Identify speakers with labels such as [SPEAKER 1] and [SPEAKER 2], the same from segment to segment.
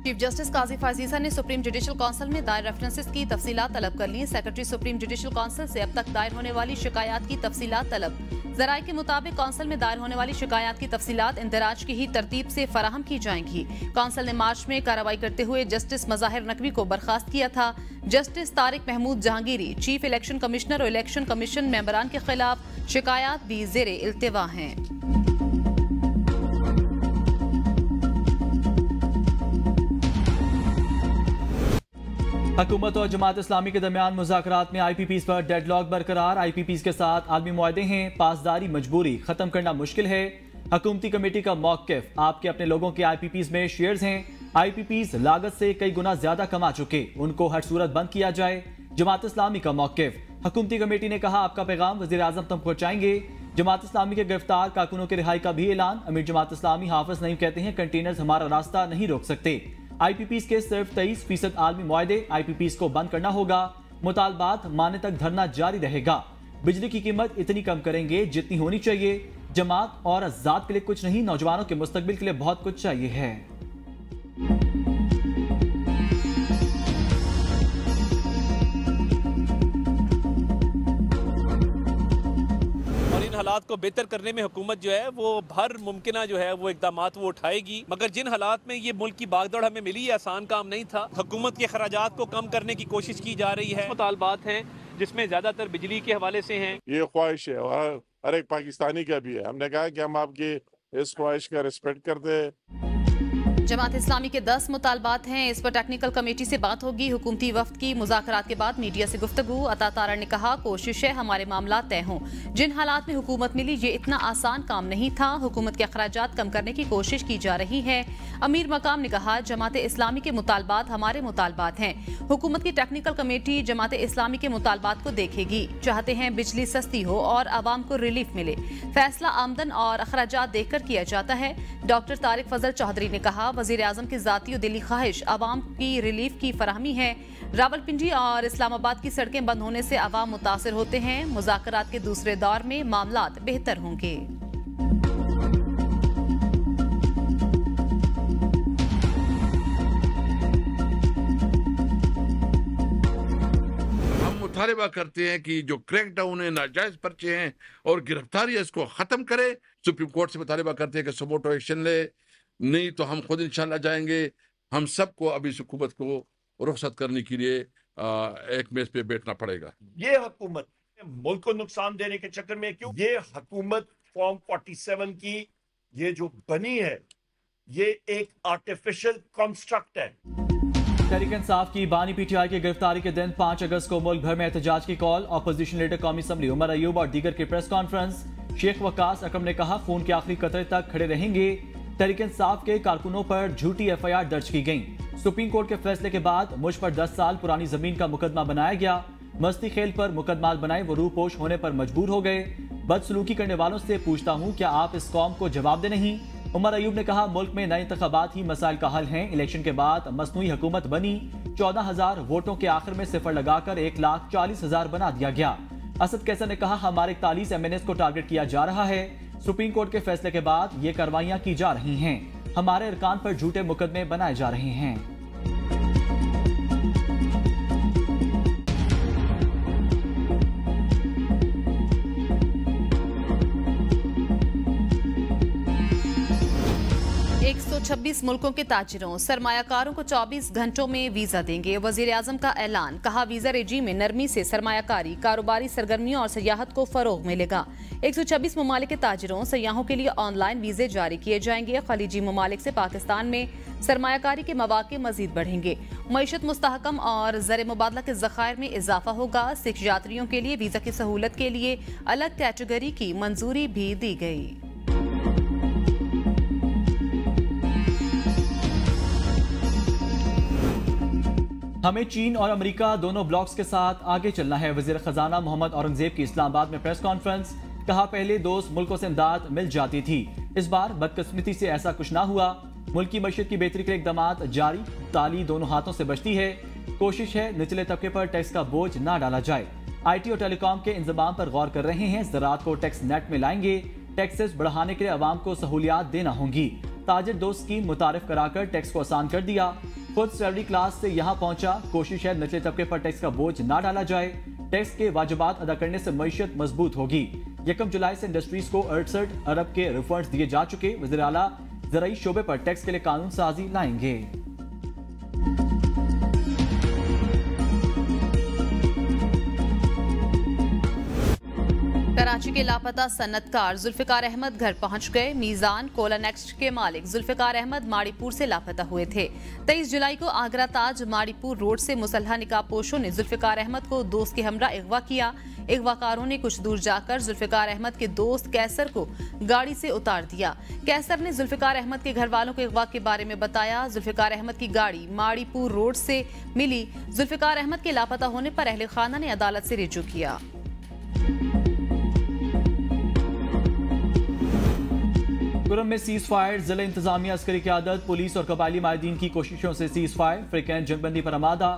[SPEAKER 1] Chief justice काजी फाजीसा ने supreme judicial council में दायर रेफरेंसेस की तफसीलात तलब कर ली। सेक्रेटरी सुप्रीम जुडिशल काउंसिल से अब तक दायर होने वाली शिकायत की तफसीलात तलब। जराये के मुताबिक काउंसिल में दायर होने वाली शिकायत की तफसीलात इंदराज की ही तरतीब से फराहम की जाएंगी। काउंसिल ने मार्च में कार्रवाई करते हुए जस्टिस मज़ाहिर नकवी को बर्खास्त किया था। Justice Tariq Mahmood Jahangiri, chief election commissioner और इलेक्शन कमीशन मेंबरान के खिलाफ शिकायत भी ज़ेरे इल्तिवा हैं।
[SPEAKER 2] हुकूमत और जमात इस्लामी के दरमियान मुज़ाकरात में IPPs पर डेडलॉक बरकरार। IPPs के साथ आलमी मुआहदे हैं, पासदारी मजबूरी खत्म करना मुश्किल है। हुकूमती कमेटी का मौक़िफ़, आपके अपने लोगों के IPPs में शेयर्स हैं। IPPs लागत से कई गुना ज्यादा कमा चुके, उनको हर सूरत बंद किया जाए। जमात इस्लामी का मौक़िफ़, हुकूमती कमेटी ने कहा आपका पैगाम वज़ीर आज़म तक पहुँचाएंगे। जमात इस्लामी के गिरफ्तार कारकुनों की रिहाई का भी ऐलान। अमीर जमात इस्लामी हाफिज नईम कहते हैं कंटेनर्स हमारा रास्ता नहीं रोक सकते। IPPs के सिर्फ 23% आलमी मुआहदे, IPPs को बंद करना होगा। मुतालबात मानने तक धरना जारी रहेगा। बिजली की कीमत इतनी कम करेंगे जितनी होनी चाहिए। जमात और आजाद के लिए कुछ नहीं, नौजवानों के मुस्तकबिल के लिए बहुत कुछ चाहिए है।
[SPEAKER 3] हालात को बेहतर करने में हुकूमत जो है वो हर मुमकिना जो है वो इकदामात वो उठाएगी, मगर जिन हालात में ये मुल्क की भागदौड़ हमें मिली है आसान काम नहीं था। हुकूमत के खराजात को कम करने की कोशिश की जा रही है। मुतालबात हैं जिसमें ज्यादातर बिजली के हवाले से हैं।
[SPEAKER 4] ये ख्वाहिश है और हर एक पाकिस्तानी का भी है। हमने कहा कि हम आपकी इस ख्वाहिश का रिस्पेक्ट करते हैं।
[SPEAKER 1] जमात इस्लामी के 10 मुतालबात हैं, इस पर टेक्निकल कमेटी से बात होगी। हुकूमती वफ्द की मुज़ाकरात के बाद मीडिया से गुफ्तगू। अता तारा ने कहा कोशिश है हमारे मामला तय हों। जिन हालात में हुकूमत मिली ये इतना आसान काम नहीं था। हुकूमत के अखराजात कम करने की कोशिश की जा रही है। अमीर मकाम ने कहा जमात इस्लामी के मुतालबात हमारे मुतालबात हैं। हुकूमत की टेक्निकल कमेटी जमात इस्लामी के मुतालबात को देखेगी। चाहते हैं बिजली सस्ती हो और आवाम को रिलीफ मिले। फैसला आमदन और अखराजात देखकर किया जाता है। डॉक्टर तारिक फजल चौधरी ने कहा वज़ीर आज़म की ज़ाती और दिली ख्वाहिश आवाम की रिलीफ की फराहमी है। रावलपिंडी और इस्लामाबाद की सड़कें बंद होने से आवाम मुतासिर होते हैं। मुज़ाकरात के दूसरे दौर में मामलात बेहतर होंगे।
[SPEAKER 5] मुतालबा करते हैं कि जो क्रैकडाउन है, नाजायज पर्चे हैं और गिरफ्तारी है, इसको खत्म करे। सुप्रीम कोर्ट से मुतालबा करते हैं कि सुमोटो एक्शन ले, नहीं तो हम खुद इंशाल्लाह जाएंगे। हम सबको अभी इस हुकूमत को रुखसत करने के लिए एक मेज पे बैठना पड़ेगा।
[SPEAKER 6] ये हुकूमत मुल्क को नुकसान देने के चक्कर में क्यों? ये हुकूमत फॉर्म 47 की ये जो बनी है ये एक आर्टिफिशियल कंस्ट्रक्ट है।
[SPEAKER 2] तहरीक इंसाफ की बानी PTI की गिरफ्तारी के दिन 5 अगस्त को मुल्क भर में एहतजाज की कॉल। अपोजिशन लीडर कौमी असम्बली उमर अयूब और दीगर की प्रेस कॉन्फ्रेंस। शेख वकास अकरम ने कहा खून के आखिरी कतरे तक खड़े रहेंगे। तहरीक इंसाफ के कारकुनों पर झूठी FIR दर्ज की गई। सुप्रीम कोर्ट के फैसले के बाद मुझ पर 10 साल पुरानी जमीन का मुकदमा बनाया गया। मस्ती खेल पर मुकदमा बनाए वो रूपोश होने पर मजबूर हो गए। बदसलूकी करने वालों से पूछता हूँ क्या आप इस कौम को जवाब दे नहीं। उमर अयूब ने कहा मुल्क में नए इंतखाबात ही मसाइल का हल हैं। इलेक्शन के बाद मसनूई हुकूमत बनी। 14,000 वोटों के आखिर में सिफर लगाकर 1,40,000 बना दिया गया। असद कैसर ने कहा हमारे 41 MNAs को टारगेट किया जा रहा है। सुप्रीम कोर्ट के फैसले के बाद ये कार्रवाइयां की जा रही हैं। हमारे अरकान पर झूठे मुकदमे बनाए जा रहे हैं।
[SPEAKER 1] एक 126 मुल्कों के ताजिरों सरमायाकारों को 24 घंटों में वीजा देंगे। वजीर आजम का ऐलान। कहा वीजा रेजीम में नरमी से सरमायाकारी, कारोबारी सरगर्मियों और सियाहत को फरोग मिलेगा। 126 ममालिक के ताजिरों सयाहों के लिए ऑनलाइन वीजे जारी किए जाएंगे। खलीजी ममालिक से पाकिस्तान में सरमायाकारी के मौके मजीद बढ़ेंगे। मईशत मुस्तहकम और ज़र मुबादला के ज़खायर में इजाफा होगा। सिख यात्रियों के लिए वीजा की सहूलत के लिए अलग कैटेगरी की मंजूरी भी दी गई।
[SPEAKER 2] हमें चीन और अमेरिका दोनों ब्लॉक्स के साथ आगे चलना है। वजीर खजाना मोहम्मद औरंगजेब की इस्लामाबाद में प्रेस कॉन्फ्रेंस। कहा पहले दोस्त मुल्कों से इमदाद मिल जाती थी, इस बार बदकिस्मती से ऐसा कुछ ना हुआ। मुल्क की मईशत की बेहतरी के इकदाम जारी। ताली दोनों हाथों से बचती है। कोशिश है निचले तबके पर टैक्स का बोझ ना डाला जाए। IT और टेलीकॉम के इंतजाम पर गौर कर रहे हैं। ज़राअत को टैक्स नेट में लाएंगे। टैक्सेस बढ़ाने के लिए अवाम को सहूलियात देना होंगी। ताजिर दोस्त स्कीम मुतारिफ कराकर टैक्स को आसान कर दिया। खुद सैलरी क्लास से यहां पहुंचा। कोशिश है निचले तबके पर टैक्स का बोझ ना डाला जाए। टैक्स के वाजिबात अदा करने से मईशत मजबूत होगी। 1 जुलाई से इंडस्ट्रीज को 68 अरब के रिफंड्स दिए जा चुके। वज़ीर आला ज़राई शोबे पर टैक्स के लिए कानून साजी लाएंगे।
[SPEAKER 1] कराची के लापता सन्नतकार जुल्फिकार अहमद घर पहुंच गए। मीजान कोला नेक्स्ट के मालिक जुल्फिकार अहमद माड़ीपुर से लापता हुए थे। 23 जुलाई को आगरा ताज माड़ीपुर रोड से मुसल्हा निकाबपोशों ने जुल्फिकार अहमद को दोस्त के हमरा अगवा किया। अगवाकारों ने कुछ दूर जाकर जुल्फिकार अहमद के दोस्त कैसर को गाड़ी से उतार दिया। कैसर ने जुल्फिकार अहमद के घर वालों को अगवा के बारे में बताया। जुल्फिकार अहमद की गाड़ी माड़ीपुर रोड से मिली। जुल्फिकार अहमद के लापता होने पर अहले खाना ने अदालत से रिजू किया।
[SPEAKER 2] कुरम में सीज फायर। जिला इंतजामिया, अस्करी क़यादत, पुलिस और कबायली माहिदीन की कोशिशों से सीज फायर। फ्रीकैंत जंगबंदी पर आमादा।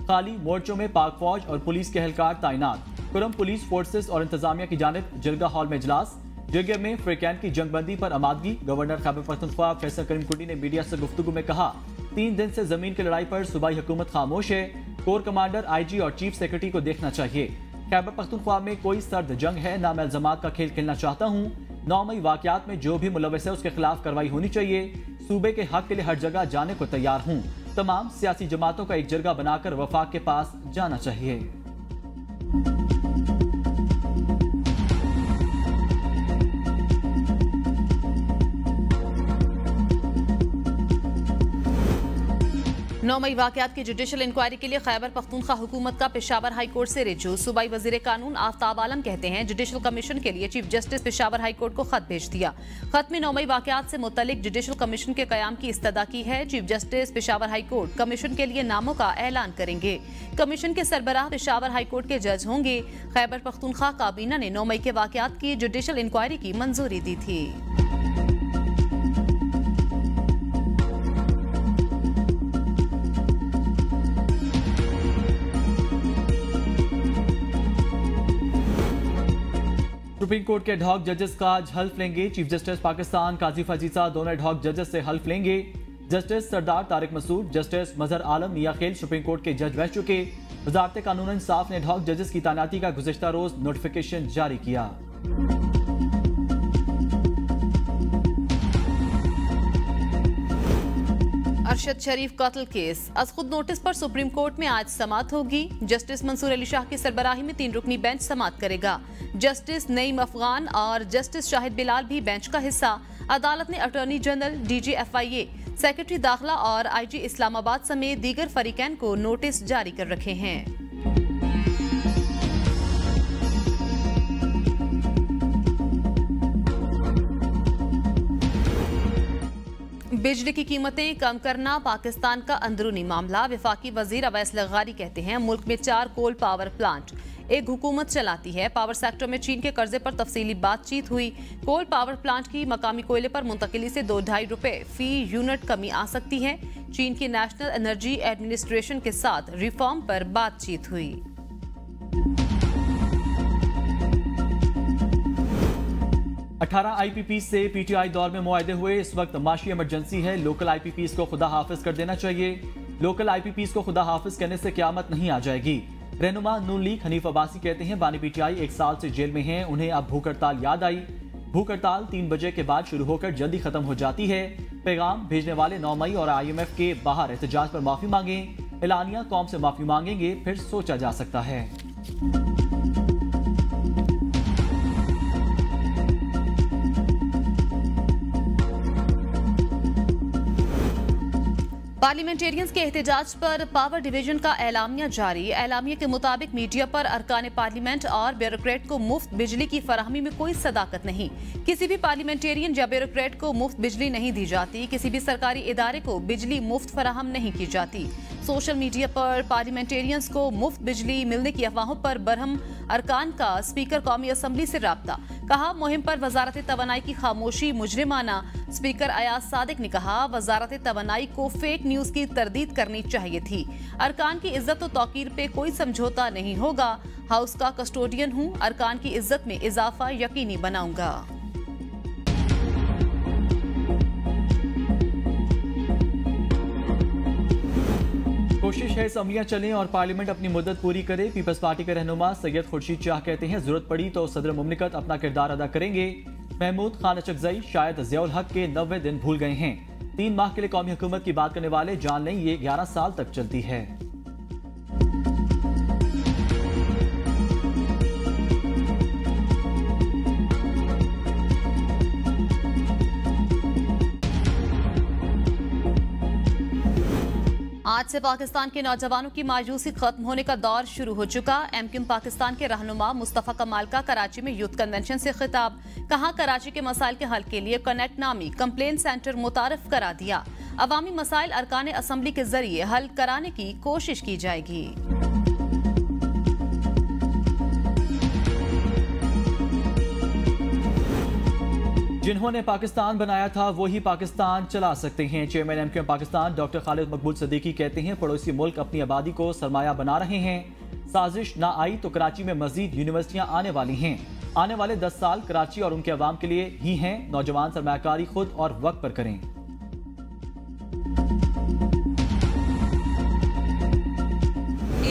[SPEAKER 2] खाली मोर्चों में पाक फौज और पुलिस के एहलकार तैनात। कुरम पुलिस फोर्सेस और इंतजामिया की जानिब जलगा हॉल में इजलास। जरगे में फ्रीकैंत की जंगबंदी पर आमादगी। गवर्नर खैबर पख्तूनख्वा फैसल करीम कुंडी ने मीडिया से गुफ्तगू में कहा, 3 दिन से जमीन की लड़ाई पर सूबाई हुकूमत खामोश है। कोर कमांडर, IG और चीफ सेक्रेटरी को देखना चाहिए। खैबर पख्तूनख्वा में कोई सर्द जंग है, ना मैं इल्जामात का खेल खेलना चाहता हूँ। 9 मई वाकयात में जो भी मुलविस है उसके खिलाफ कार्रवाई होनी चाहिए। सूबे के हक के लिए हर जगह जाने को तैयार हूँ। तमाम सियासी जमातों का एक जरगा बनाकर वफाक के पास जाना चाहिए।
[SPEAKER 1] नौ मई वाकयात की जुडिशल इंक्वायरी के लिए खैबर पख्तूनख्वा हुकूमत का पेशावर हाई कोर्ट से रिजू। सूबाई वजीर कानून आफ्ताब आलम कहते हैं, जुडिशल कमीशन के लिए chief justice Peshawar high court को खत भेज दिया। खत में 9 मई वाकयात से मुतल्लिक जुडिशल कमीशन के कयाम की इस्तदा की है। Chief justice Peshawar high court commission के लिए नामों का ऐलान करेंगे। कमीशन के सरबराह पेशावर हाई कोर्ट के जज होंगे। खैबर पख्तूनख्वा काबीना ने 9 मई के वाकयात की जुडिशल इंक्वायरी की मंजूरी दी थी।
[SPEAKER 2] सुप्रीम कोर्ट के एडहॉक जजेस का आज हल्फ लेंगे। चीफ जस्टिस पाकिस्तान काजिफ अजीजा दोनों एडहॉक जजेस से हल्फ लेंगे। जस्टिस सरदार तारिक मसूद, जस्टिस मजहर आलम मियां खेल सुप्रीम कोर्ट के जज रह चुके। वजारत कानून इंसाफ ने एडहॉक जजेस की तैनाती का गुज़िश्ता रोज नोटिफिकेशन जारी किया।
[SPEAKER 1] अरशद शरीफ कत्ल केस आज खुद नोटिस पर सुप्रीम कोर्ट में आज समाअत होगी। जस्टिस मंसूर अली शाह की सरबराही में 3 रुकनी बेंच समाअत करेगा। जस्टिस नईम अफगान और जस्टिस शाहिद बिलाल भी बेंच का हिस्सा। अदालत ने attorney general, DG FIA, secretary दाखिला और IG इस्लामाबाद समेत दीगर फरीकैन को नोटिस जारी कर रखे हैं। बिजली की कीमतें कम करना पाकिस्तान का अंदरूनी मामला। वफाकी वजीर अवैस लग़ारी कहते हैं, मुल्क में 4 कोल पावर प्लांट एक हुकूमत चलाती है। पावर सेक्टर में चीन के कर्जे पर तफसीली बातचीत हुई। कोल पावर प्लांट की मकामी कोयले पर मुंतकिली से 2-2.5 रुपए फी यूनिट कमी आ सकती है। चीन की नेशनल एनर्जी एडमिनिस्ट्रेशन के साथ रिफॉर्म पर बातचीत हुई।
[SPEAKER 2] 18 IPP से PTI दौर में मुआहदे हुए। इस वक्त माशी इमरजेंसी है। लोकल IPPs को खुदा हाफिज कर देना चाहिए। लोकल IPPs को खुदा हाफिज कहने से क्यामत नहीं आ जाएगी। रहनुमा नून लीग हनीफ अब्बासी कहते हैं, बानी PTI 1 साल से जेल में हैं। उन्हें अब भूख हड़ताल याद आई। भूख हड़ताल 3 बजे के बाद शुरू होकर जल्दी खत्म हो जाती है। पैगाम भेजने वाले 9 मई और IMF के बाहर एहतजाज पर माफी मांगें। एलानिया कौम से माफी मांगेंगे, फिर सोचा जा सकता है।
[SPEAKER 1] पार्लियामेंटेरियंस के एहतजाज पर पावर डिवीजन का एलामिया जारी। एलामिया के मुताबिक मीडिया पर अरकान पार्लियामेंट और ब्यूरोक्रेट को मुफ्त बिजली की फराहमी में कोई सदाकत नहीं। किसी भी पार्लियामेंटेरियन या ब्यूरोक्रेट को मुफ्त बिजली नहीं दी जाती। किसी भी सरकारी इदारे को बिजली मुफ्त फराहम नहीं की जाती। सोशल मीडिया पर पार्लियामेंटेरियंस को मुफ्त बिजली मिलने की अफवाहों पर बरहम अरकान का स्पीकर कौमी असम्बली से राब्ता। कहा, मुहिम पर वजारत तवानाई की खामोशी मुजरिमाना। स्पीकर अयाज सादिक ने कहा, वजारत तवानाई को फेक न्यूज की तरदीद करनी चाहिए थी। अरकान की इज्जत और तौकीर पे कोई समझौता नहीं होगा। हाउस का कस्टोडियन हूँ, अरकान की इज्जत में इजाफा यकीनी बनाऊंगा।
[SPEAKER 2] कोशिश है असम्बलियां चलें और पार्लियामेंट अपनी मुद्दत पूरी करे। पीपल्स पार्टी के रहनुमा सैयद खुर्शीद शाह कहते हैं जरूरत पड़ी तो सदर मुमलिकत अपना किरदार अदा करेंगे। महमूद खान अचकजई शायद ज़ियाउल हक के 90 दिन भूल गए हैं। 3 माह के लिए कौमी हुकूमत की बात करने वाले जान लें ये 11 साल तक चलती है।
[SPEAKER 1] आज से पाकिस्तान के नौजवानों की मायूसी खत्म होने का दौर शुरू हो चुका। एमक्यूएम पाकिस्तान के रहनुमा मुस्तफा कमाल का कराची में यूथ कन्वेंशन से खिताब। कहा कराची के मसाइल के हल के लिए कनेक्ट नामी कंप्लेन सेंटर मुतारफ करा दिया। अवामी मसाइल अरकान असम्बली के जरिए हल कराने की कोशिश की जाएगी।
[SPEAKER 2] जिन्होंने पाकिस्तान बनाया था वही पाकिस्तान चला सकते हैं। Chairman MQM Pakistan doctor Khalid मकबूल सदीकी कहते हैं पड़ोसी मुल्क अपनी आबादी को सरमाया बना रहे हैं। साजिश ना आई तो कराची में मजीद यूनिवर्सिटियां आने वाली हैं। आने वाले 10 साल कराची और उनके अवाम के लिए ही हैं। नौजवान सरमायाकारी खुद और वक्त पर करें।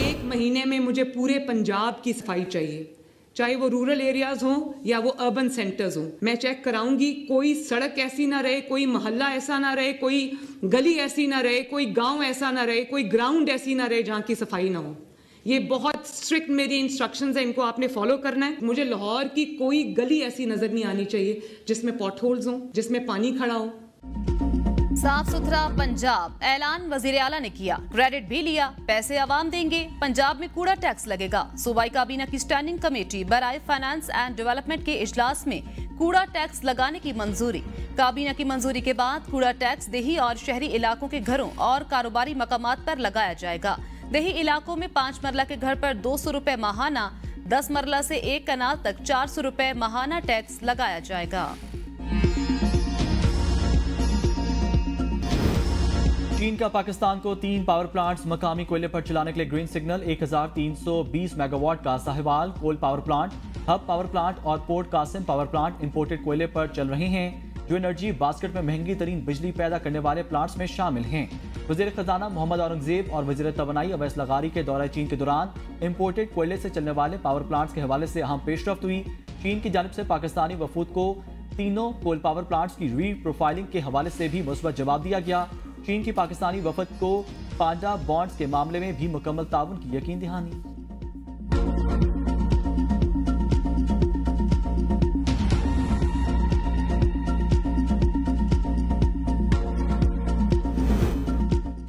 [SPEAKER 7] एक महीने में मुझे पूरे पंजाब की सफाई चाहिए, चाहे वो रूरल एरियाज हों या वो अर्बन सेंटर्स हों। मैं चेक कराऊंगी कोई सड़क ऐसी ना रहे, कोई मोहल्ला ऐसा ना रहे, कोई गली ऐसी ना रहे, कोई गांव ऐसा ना रहे, कोई ग्राउंड ऐसी ना रहे जहां की सफाई ना हो। ये बहुत स्ट्रिक्ट मेरी इंस्ट्रक्शंस है, इनको आपने फॉलो करना है। मुझे लाहौर की कोई गली ऐसी नजर नहीं आनी चाहिए जिसमें पॉट होल्स हों, जिसमें पानी खड़ा हो।
[SPEAKER 1] साफ सुथरा पंजाब ऐलान वजीर आला ने किया, क्रेडिट भी लिया। पैसे आवाम देंगे, पंजाब में कूड़ा टैक्स लगेगा। सूबाई काबीना की स्टैंडिंग कमेटी बराए फाइनेंस एंड डेवलपमेंट के इजलास में कूड़ा टैक्स लगाने की मंजूरी। काबीना की मंजूरी के बाद कूड़ा टैक्स देही और शहरी इलाकों के घरों और कारोबारी मकामात पर लगाया जाएगा। देही इलाकों में 5 मरला के घर पर 200 रुपए माहाना, 10 मरला से 1 कनाल तक 400 रुपए माहाना टैक्स लगाया जाएगा।
[SPEAKER 2] चीन का पाकिस्तान को 3 पावर प्लांट्स मकामी कोयले पर चलाने के लिए ग्रीन सिग्नल। 1320 मेगावाट का Sahiwal coal power plant, hub power plant और port Qasim power plant imported कोयले पर चल रहे हैं, जो एनर्जी बास्केट में महंगी तरीन बिजली पैदा करने वाले प्लांट्स में शामिल हैं। वजीर खजाना मोहम्मद औरंगजेब और वजीर तवानाई अवैस लगारी के दौरे चीन के दौरान इंपोर्टेड कोयले से चलने वाले पावर प्लांट्स के हवाले से अहम पेशरफ्त हुई। चीन की जानिब से पाकिस्तानी वफूद को तीनों कोल पावर प्लांट्स की री प्रोफाइलिंग के हवाले से भी मुस्बत जवाब दिया गया। चीन की पाकिस्तानी वफद को पांडा बॉन्ड्स के मामले में भी मुकम्मल ताउन की यकीन दहानी।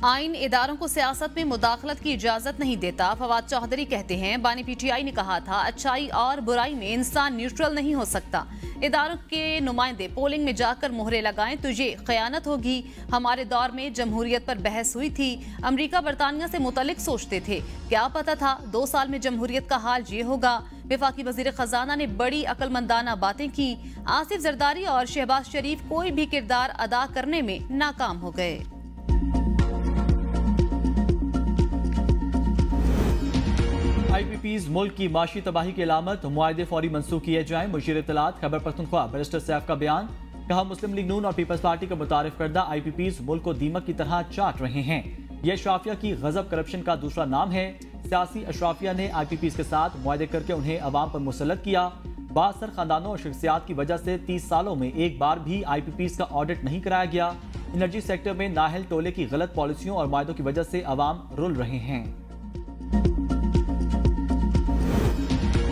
[SPEAKER 1] आइन इदारों को सियासत में मुदाखलत की इजाजत नहीं देता। फवाद चौधरी कहते हैं बानी पीटीआई ने कहा था अच्छाई और बुराई में इंसान न्यूट्रल नहीं हो सकता। इदारों के नुमाइंदे पोलिंग में जाकर मोहरे लगाएं तो ये खयानत होगी। हमारे दौर में जमहूरियत पर बहस हुई थी, अमरीका बरतानिया से मुतलिक सोचते थे, क्या पता था 2 साल में जमहूरियत का हाल ये होगा। वफाकी वजीर खजाना ने बड़ी अक्लमंदाना बातें की। आसिफ जरदारी और शहबाज शरीफ कोई भी किरदार अदा करने में नाकाम हो गए।
[SPEAKER 2] IPPs मुल्क की माशी तबाही की अलामत, मुआहदे फौरी मंसूख किए जाएं। मुशीर इत्तलात खैबर पख्तूनख्वा बैरिस्टर सैफ का बयान। कहा मुस्लिम लीग नून और पीपल्स पार्टी का मुतारिफ करदा IPPs मुल्क को दीमक की तरह चाट रहे हैं। यह अशराफिया की गजब करप्शन का दूसरा नाम है। सियासी अशराफिया ने IPPs के साथ मुआहदे करके उन्हें अवाम पर मुसल्लत किया। बासर खानदानों और शख्सियात की वजह से 30 सालों में एक बार भी IPPs का ऑडिट नहीं कराया गया। एनर्जी सेक्टर में नाहल टोले की गलत पॉलिसियों और मुआहदों की वजह से अवाम रुल रहे हैं।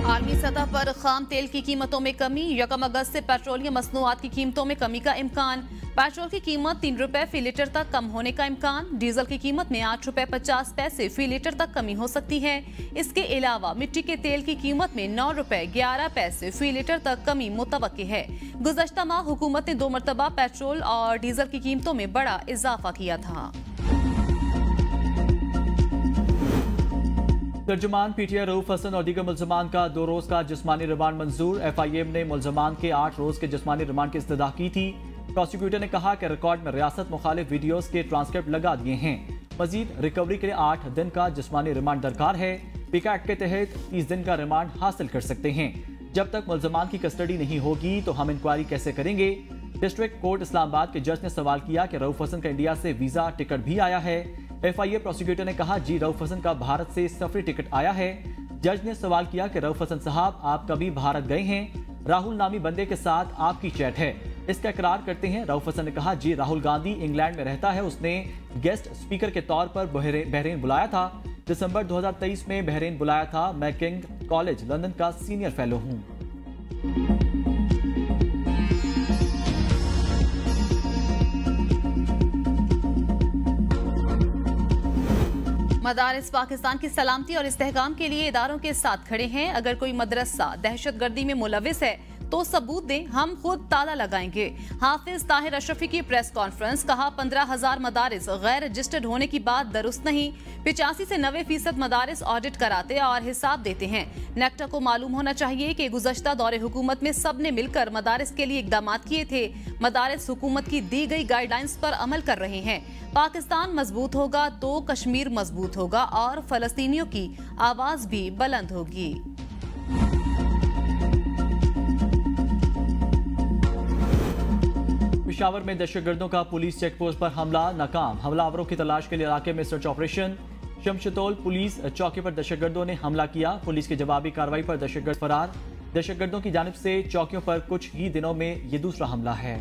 [SPEAKER 1] आलमी सतह पर खाम तेल की कीमतों में कमी। 1 अगस्त से पेट्रोलियम मसनूआत की कीमतों में कमी का इम्कान। पेट्रोल की कीमत 3 रुपए फी लीटर तक कम होने का इम्कान। डीजल की कीमत में 8 रुपए 50 पैसे फी लीटर तक कमी हो सकती है। इसके अलावा मिट्टी के तेल की कीमत में 9 रुपए 11 पैसे फी लीटर तक कमी मुतवक्की है। गुज़श्ता माह हुकूमत ने 2 मरतबा पेट्रोल और डीजल की कीमतों में बड़ा इजाफा किया था।
[SPEAKER 2] तर्जुमान पीटीआई रऊफ हसन और दीगर मुल्ज़मान का 2 रोज का जिस्मानी रिमांड मंजूर। FIM ने मुल्ज़मान के 8 रोज के जिस्मानी रिमांड की इस्तदा की थी। प्रोसिक्यूटर ने कहा कि रिकॉर्ड में रियासत मुखालिफ वीडियोस के ट्रांसक्रिप्ट लगा दिए हैं। मजीद रिकवरी के लिए 8 दिन का जिस्मानी रिमांड दरकार है। पिका एक्ट के तहत 30 दिन का रिमांड हासिल कर सकते हैं। जब तक मुल्ज़मान की कस्टडी नहीं होगी तो हम इंक्वायरी कैसे करेंगे। डिस्ट्रिक्ट कोर्ट इस्लामाबाद के जज ने सवाल किया कि रऊफ हसन का इंडिया से वीजा टिकट भी आया है। FIA प्रोसिक्यूटर ने कहा, जी रऊफ हसन का भारत से सफरी टिकट आया है। जज ने सवाल किया कि रऊफ हसन साहब, आप कभी भारत गए हैं? राहुल नामी बंदे के साथ आपकी चैट है, इसका इकरार करते हैं? रऊफ हसन ने कहा, जी राहुल गांधी इंग्लैंड में रहता है, उसने गेस्ट स्पीकर के तौर पर बहरीन बुलाया था। दिसंबर 2023 में बहरीन बुलाया था। मैं किंग कॉलेज लंदन का सीनियर फेलो हूं।
[SPEAKER 1] मदारिस पाकिस्तान की सलामती और इस्तेहकाम के लिए इदारों के साथ खड़े हैं। अगर कोई मदरसा दहशतगर्दी में मुलविस है तो सबूत दें, हम खुद ताला लगाएंगे। हाफिज ताहिर अशरफी की प्रेस कॉन्फ्रेंस, कहा 15,000 मदारिस गैर रजिस्टर्ड होने की बात दुरुस्त नहीं। 85 से 90% मदारिस ऑडिट कराते और हिसाब देते हैं। नेक्टा को मालूम होना चाहिए कि गुज़श्ता दौरे हुकूमत में सबने मिलकर मदारिस के लिए इकदाम किए थे। मदारिस हुकूमत की दी गई गाइडलाइंस पर अमल कर रहे हैं। पाकिस्तान मजबूत होगा तो कश्मीर मजबूत होगा और फलस्तीनियों की आवाज भी बुलंद होगी।
[SPEAKER 2] पेशावर में दहशतगर्दों का पुलिस चेकपोस्ट पर हमला नाकाम। हमलावरों की तलाश के लिए इलाके में सर्च ऑपरेशन। शमशतौल पुलिस चौकी पर दहशतगर्दों ने हमला किया। पुलिस की जवाबी कार्रवाई पर दहशतगर्द फरार। दहशतगर्दों की जानिब से चौकियों पर कुछ ही दिनों में ये दूसरा हमला है।